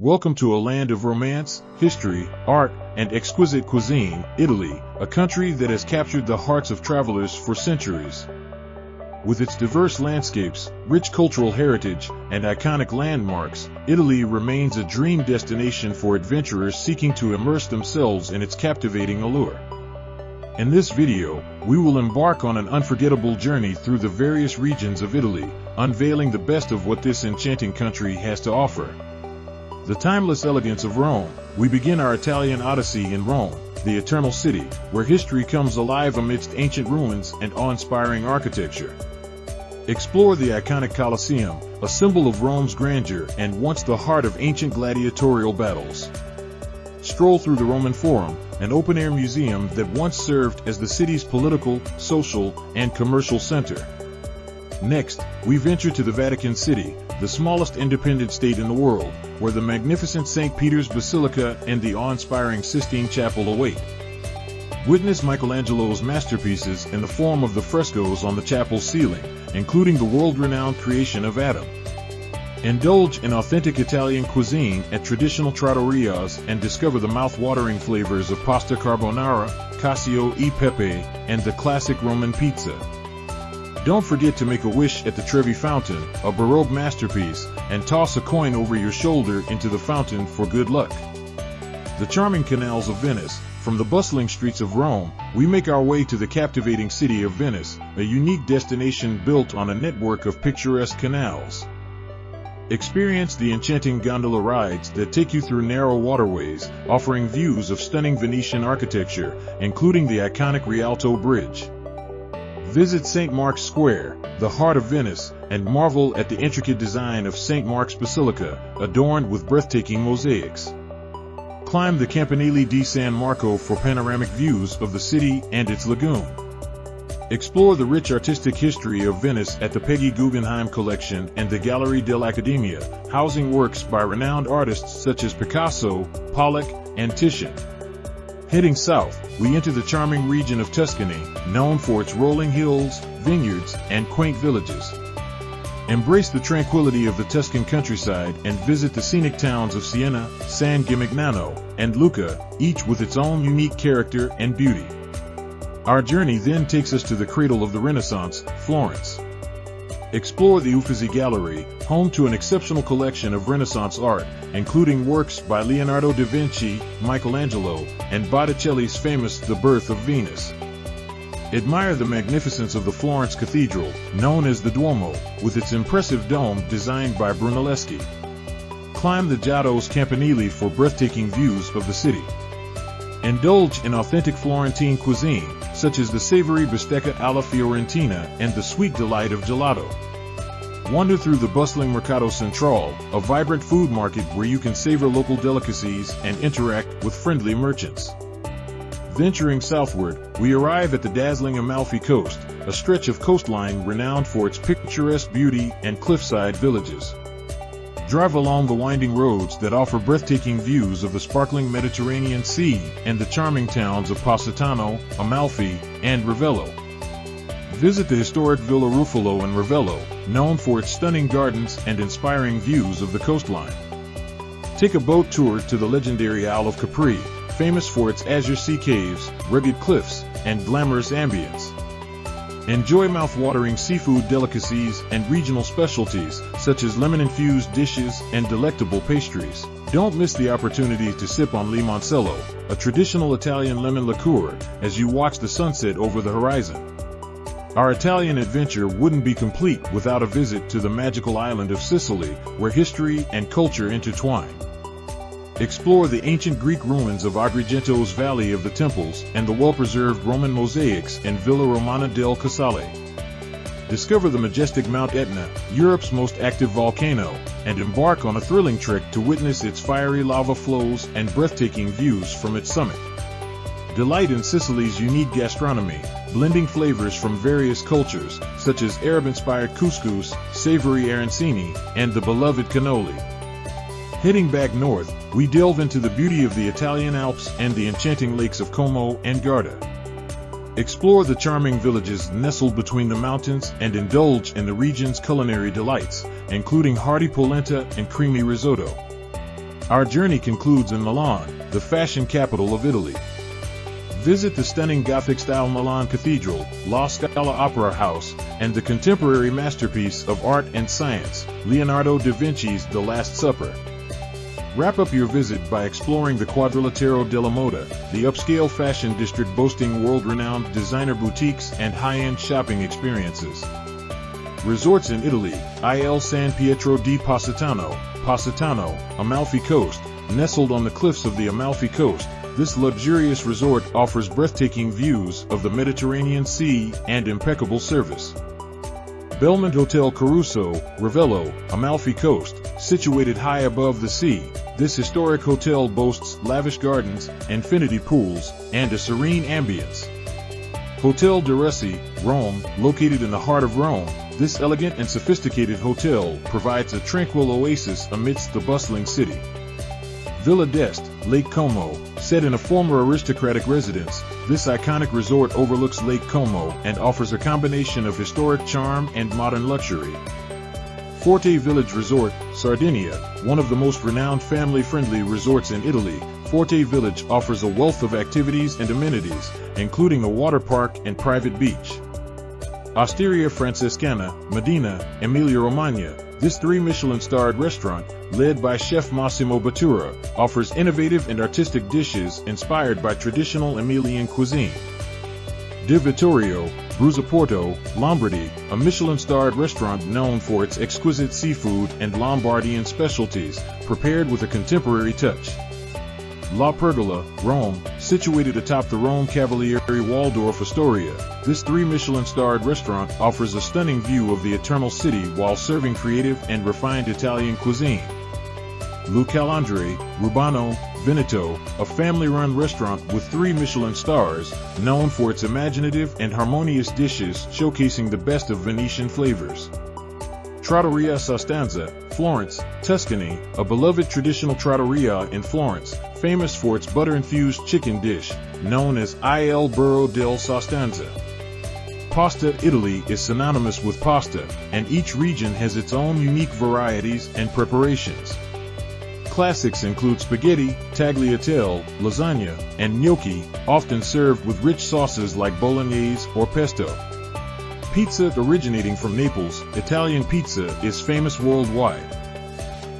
Welcome to a land of romance, history, art, and exquisite cuisine, Italy, a country that has captured the hearts of travelers for centuries. With its diverse landscapes, rich cultural heritage, and iconic landmarks, Italy remains a dream destination for adventurers seeking to immerse themselves in its captivating allure. In this video, we will embark on an unforgettable journey through the various regions of Italy, unveiling the best of what this enchanting country has to offer. The timeless elegance of Rome. We begin our Italian odyssey in Rome, the eternal city, where history comes alive amidst ancient ruins and awe-inspiring architecture. Explore the iconic Colosseum, a symbol of Rome's grandeur and once the heart of ancient gladiatorial battles. Stroll through the Roman Forum, an open-air museum that once served as the city's political, social, and commercial center. Next, we venture to the Vatican City, the smallest independent state in the world, where the magnificent St. Peter's Basilica and the awe-inspiring Sistine Chapel await. Witness Michelangelo's masterpieces in the form of the frescoes on the chapel's ceiling, including the world-renowned creation of Adam. Indulge in authentic Italian cuisine at traditional trattorias and discover the mouth-watering flavors of pasta carbonara, cacio e pepe, and the classic Roman pizza. Don't forget to make a wish at the Trevi Fountain, a Baroque masterpiece, and toss a coin over your shoulder into the fountain for good luck. The charming canals of Venice. From the bustling streets of Rome, we make our way to the captivating city of Venice, a unique destination built on a network of picturesque canals. Experience the enchanting gondola rides that take you through narrow waterways, offering views of stunning Venetian architecture, including the iconic Rialto Bridge. Visit St. Mark's Square, the heart of Venice, and marvel at the intricate design of St. Mark's Basilica, adorned with breathtaking mosaics. Climb the Campanile di San Marco for panoramic views of the city and its lagoon. Explore the rich artistic history of Venice at the Peggy Guggenheim Collection and the Gallery dell'Accademia, housing works by renowned artists such as Picasso, Pollock, and Titian. Heading south, we enter the charming region of Tuscany, known for its rolling hills, vineyards, and quaint villages. Embrace the tranquility of the Tuscan countryside and visit the scenic towns of Siena, San Gimignano, and Lucca, each with its own unique character and beauty. Our journey then takes us to the cradle of the Renaissance, Florence. Explore the Uffizi Gallery, home to an exceptional collection of Renaissance art, including works by Leonardo da Vinci, Michelangelo, and Botticelli's famous The Birth of Venus. Admire the magnificence of the Florence Cathedral, known as the Duomo, with its impressive dome designed by Brunelleschi. Climb the Giotto's Campanile for breathtaking views of the city. Indulge in authentic Florentine cuisine, such as the savory bistecca alla fiorentina and the sweet delight of gelato. Wander through the bustling Mercato Centrale, a vibrant food market where you can savor local delicacies and interact with friendly merchants. Venturing southward, we arrive at the dazzling Amalfi Coast, a stretch of coastline renowned for its picturesque beauty and cliffside villages. Drive along the winding roads that offer breathtaking views of the sparkling Mediterranean Sea and the charming towns of Positano, Amalfi, and Ravello. Visit the historic Villa Ruffolo in Ravello, known for its stunning gardens and inspiring views of the coastline. Take a boat tour to the legendary Isle of Capri, famous for its azure sea caves, rugged cliffs, and glamorous ambience. Enjoy mouth-watering seafood delicacies and regional specialties, such as lemon-infused dishes and delectable pastries. Don't miss the opportunity to sip on limoncello, a traditional Italian lemon liqueur, as you watch the sunset over the horizon. Our Italian adventure wouldn't be complete without a visit to the magical island of Sicily, where history and culture intertwine. Explore the ancient Greek ruins of Agrigento's Valley of the Temples and the well-preserved Roman mosaics in Villa Romana del Casale. Discover the majestic Mount Etna, Europe's most active volcano, and embark on a thrilling trek to witness its fiery lava flows and breathtaking views from its summit. Delight in Sicily's unique gastronomy, blending flavors from various cultures, such as Arab-inspired couscous, savory arancini, and the beloved cannoli. Heading back north, we delve into the beauty of the Italian Alps and the enchanting lakes of Como and Garda. Explore the charming villages nestled between the mountains and indulge in the region's culinary delights, including hearty polenta and creamy risotto. Our journey concludes in Milan, the fashion capital of Italy. Visit the stunning Gothic-style Milan Cathedral, La Scala Opera House, and the contemporary masterpiece of art and science, Leonardo da Vinci's The Last Supper. Wrap up your visit by exploring the Quadrilatero della Moda, the upscale fashion district boasting world-renowned designer boutiques and high-end shopping experiences. Resorts in Italy: Il San Pietro di Positano, Amalfi Coast. Nestled on the cliffs of the Amalfi Coast, this luxurious resort offers breathtaking views of the Mediterranean Sea and impeccable service. Belmont Hotel Caruso, Ravello, Amalfi Coast. Situated high above the sea, this historic hotel boasts lavish gardens, infinity pools, and a serene ambience. Hotel de Resi, Rome. Located in the heart of Rome, this elegant and sophisticated hotel provides a tranquil oasis amidst the bustling city. Villa d'Este, Lake Como. Set in a former aristocratic residence, this iconic resort overlooks Lake Como and offers a combination of historic charm and modern luxury. Forte Village Resort, Sardinia. One of the most renowned family-friendly resorts in Italy, Forte Village offers a wealth of activities and amenities, including a water park and private beach. Osteria Francescana, Medina, Emilia-Romagna. This 3 Michelin-starred restaurant, led by Chef Massimo Bottura, offers innovative and artistic dishes inspired by traditional Emilian cuisine. Di Vittorio, Brusaporto, Lombardy, a Michelin-starred restaurant known for its exquisite seafood and Lombardian specialties, prepared with a contemporary touch. La Pergola, Rome. Situated atop the Rome Cavaliere Waldorf Astoria, this 3 Michelin-starred restaurant offers a stunning view of the Eternal City while serving creative and refined Italian cuisine. Le Calandre, Rubano, Veneto, a family-run restaurant with 3 Michelin stars, known for its imaginative and harmonious dishes showcasing the best of Venetian flavors. Trattoria Sostanza, Florence, Tuscany, a beloved traditional trattoria in Florence, famous for its butter-infused chicken dish, known as Il Burro del Sostanza. Pasta Italy is synonymous with pasta, and each region has its own unique varieties and preparations. Classics include spaghetti, tagliatelle, lasagna, and gnocchi, often served with rich sauces like bolognese or pesto. Pizza originating from Naples, Italian pizza is famous worldwide.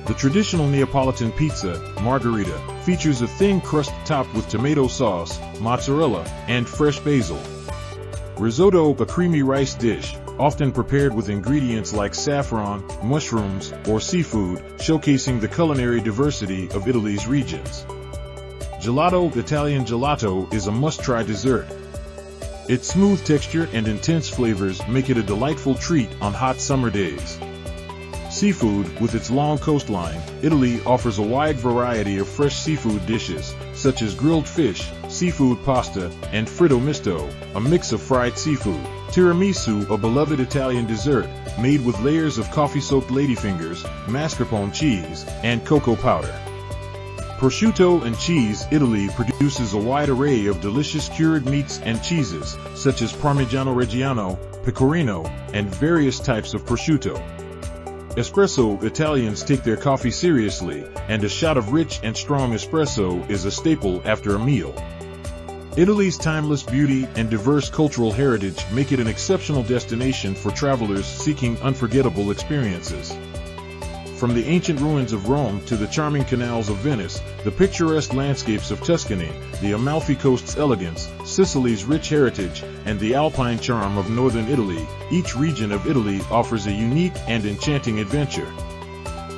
The traditional Neapolitan pizza, margherita, features a thin crust topped with tomato sauce, mozzarella, and fresh basil. Risotto, a creamy rice dish, often prepared with ingredients like saffron, mushrooms, or seafood, showcasing the culinary diversity of Italy's regions. Gelato, Italian gelato, is a must-try dessert. Its smooth texture and intense flavors make it a delightful treat on hot summer days. Seafood, with its long coastline, Italy offers a wide variety of fresh seafood dishes, such as grilled fish, seafood pasta, and fritto misto, a mix of fried seafood. Tiramisu, a beloved Italian dessert, made with layers of coffee-soaked ladyfingers, mascarpone cheese, and cocoa powder. Prosciutto and cheese. Italy produces a wide array of delicious cured meats and cheeses, such as Parmigiano Reggiano, Pecorino, and various types of prosciutto. Espresso. Italians take their coffee seriously, and a shot of rich and strong espresso is a staple after a meal. Italy's timeless beauty and diverse cultural heritage make it an exceptional destination for travelers seeking unforgettable experiences. From the ancient ruins of Rome to the charming canals of Venice, the picturesque landscapes of Tuscany, the Amalfi Coast's elegance, Sicily's rich heritage, and the alpine charm of northern Italy, each region of Italy offers a unique and enchanting adventure.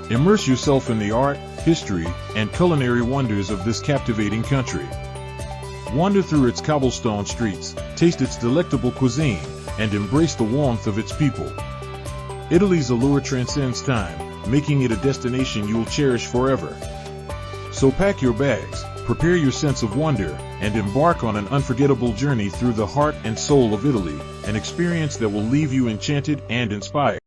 Immerse yourself in the art, history, and culinary wonders of this captivating country. Wander through its cobblestone streets, taste its delectable cuisine, and embrace the warmth of its people. Italy's allure transcends time, making it a destination you'll cherish forever. So pack your bags, prepare your sense of wonder, and embark on an unforgettable journey through the heart and soul of Italy, an experience that will leave you enchanted and inspired.